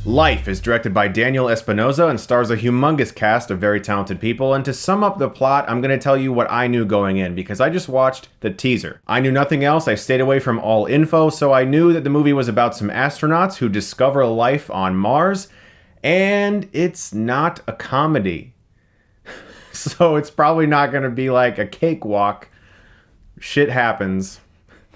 Life is directed by Daniel Espinosa and stars a humongous cast of very talented people, and to sum up the plot, I'm going to tell you what I knew going in, because I just watched the teaser. I knew nothing else, I stayed away from all info, so I knew that the movie was about some astronauts who discover life on Mars, and it's not a comedy. So it's probably not going to be like a cakewalk. Shit happens.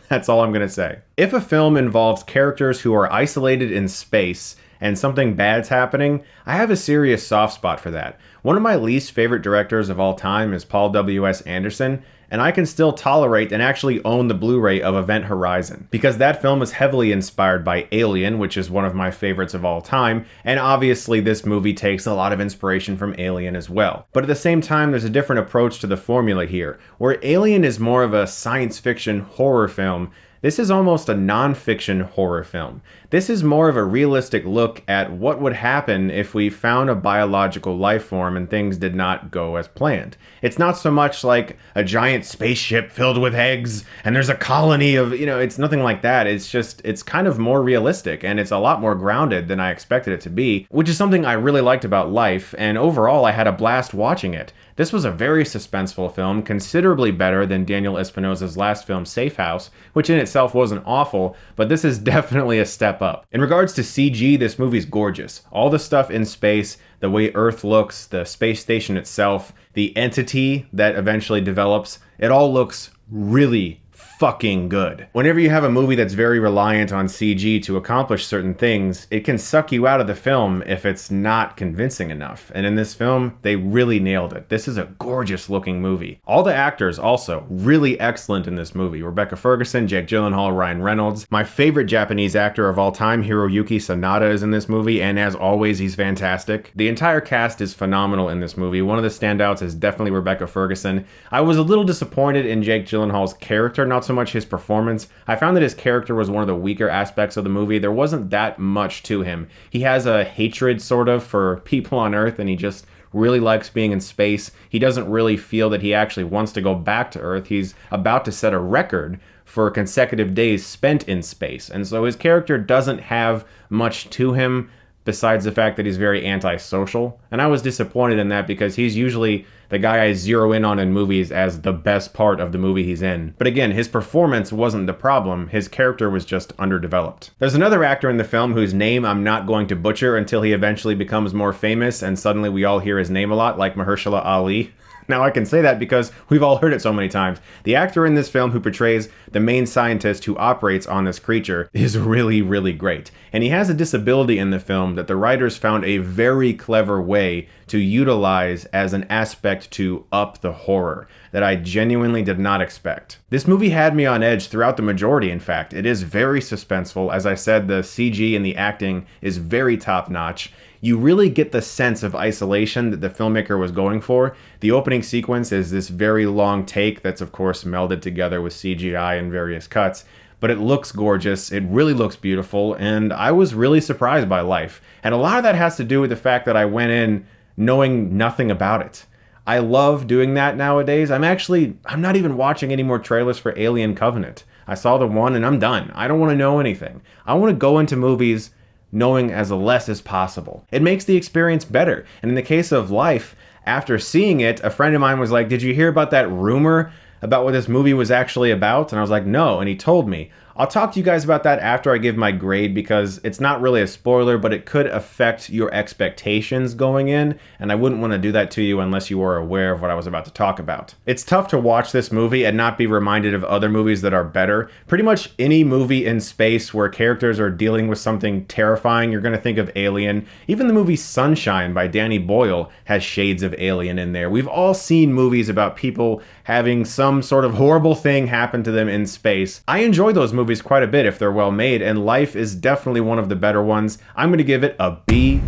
That's all I'm going to say. If a film involves characters who are isolated in space, and something bad's happening, I have a serious soft spot for that. One of my least favorite directors of all time is Paul W.S. Anderson, and I can still tolerate and actually own the Blu-ray of Event Horizon, because that film was heavily inspired by Alien, which is one of my favorites of all time, and obviously this movie takes a lot of inspiration from Alien as well. But at the same time, there's a different approach to the formula here. Where Alien is more of a science fiction horror film, this is almost a non-fiction horror film. This is more of a realistic look at what would happen if we found a biological life form and things did not go as planned. It's not so much like a giant spaceship filled with eggs and there's a colony of, it's nothing like that. It's kind of more realistic, and it's a lot more grounded than I expected it to be, which is something I really liked about Life, and overall I had a blast watching it. This was a very suspenseful film, considerably better than Daniel Espinosa's last film, Safe House, which in itself wasn't awful, but this is definitely a step up. In regards to CG, this movie's gorgeous. All the stuff in space, the way Earth looks, the space station itself, the entity that eventually develops, it all looks really fucking good. Whenever you have a movie that's very reliant on CG to accomplish certain things, it can suck you out of the film if it's not convincing enough. And in this film, they really nailed it. This is a gorgeous looking movie. All the actors also really excellent in this movie. Rebecca Ferguson, Jake Gyllenhaal, Ryan Reynolds. My favorite Japanese actor of all time, Hiroyuki Sanada, is in this movie, and as always, he's fantastic. The entire cast is phenomenal in this movie. One of the standouts is definitely Rebecca Ferguson. I was a little disappointed in Jake Gyllenhaal's character, not so much his performance. I found that his character was one of the weaker aspects of the movie. There wasn't that much to him. He has a hatred sort of for people on Earth, and he just really likes being in space. He doesn't really feel that he actually wants to go back to Earth. He's about to set a record for consecutive days spent in space, and so his character doesn't have much to him besides the fact that he's very antisocial. And I was disappointed in that, because he's usually the guy I zero in on in movies as the best part of the movie he's in. But again, his performance wasn't the problem, his character was just underdeveloped. There's another actor in the film whose name I'm not going to butcher until he eventually becomes more famous and suddenly we all hear his name a lot, like Mahershala Ali. Now I can say that because we've all heard it so many times. The actor in this film who portrays the main scientist who operates on this creature is really, really great. And he has a disability in the film that the writers found a very clever way to utilize as an aspect to up the horror that I genuinely did not expect. This movie had me on edge throughout the majority, in fact. It is very suspenseful. As I said, the CG and the acting is very top-notch. You really get the sense of isolation that the filmmaker was going for. The opening sequence is this very long take that's of course melded together with CGI and various cuts, but it looks gorgeous, it really looks beautiful, and I was really surprised by Life. And a lot of that has to do with the fact that I went in knowing nothing about it. I love doing that nowadays. I'm not even watching any more trailers for Alien Covenant. I saw the one and I'm done. I don't want to know anything. I want to go into movies knowing as less as possible. It makes the experience better. And in the case of Life, after seeing it, a friend of mine was like, "Did you hear about that rumor about what this movie was actually about?" And I was like, "No." And he told me. I'll talk to you guys about that after I give my grade, because it's not really a spoiler, but it could affect your expectations going in, and I wouldn't want to do that to you unless you were aware of what I was about to talk about. It's tough to watch this movie and not be reminded of other movies that are better. Pretty much any movie in space where characters are dealing with something terrifying, you're going to think of Alien. Even the movie Sunshine by Danny Boyle has shades of Alien in there. We've all seen movies about people having some sort of horrible thing happen to them in space. I enjoy those movies quite a bit if they're well made, and Life is definitely one of the better ones. I'm going to give it a B+.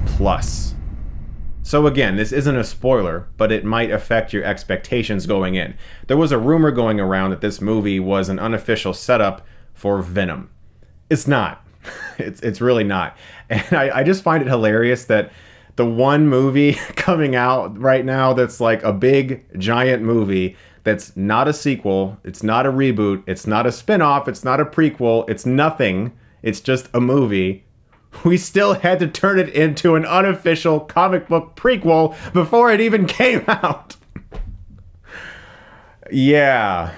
So again, this isn't a spoiler, but it might affect your expectations going in. There was a rumor going around that this movie was an unofficial setup for Venom. It's not. It's really not. And I just find it hilarious that the one movie coming out right now that's like a big, giant movie that's not a sequel, it's not a reboot, it's not a spin-off, it's not a prequel, it's nothing, it's just a movie, we still had to turn it into an unofficial comic book prequel before it even came out. Yeah.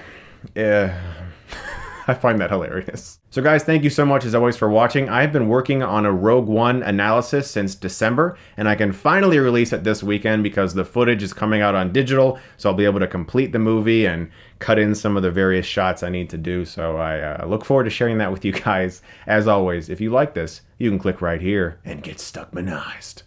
I find that hilarious. So guys, thank you so much as always for watching. I've been working on a Rogue One analysis since December, and I can finally release it this weekend because the footage is coming out on digital, so I'll be able to complete the movie and cut in some of the various shots I need to do. So I look forward to sharing that with you guys. As always, if you like this, you can click right here and get Stuckmanized.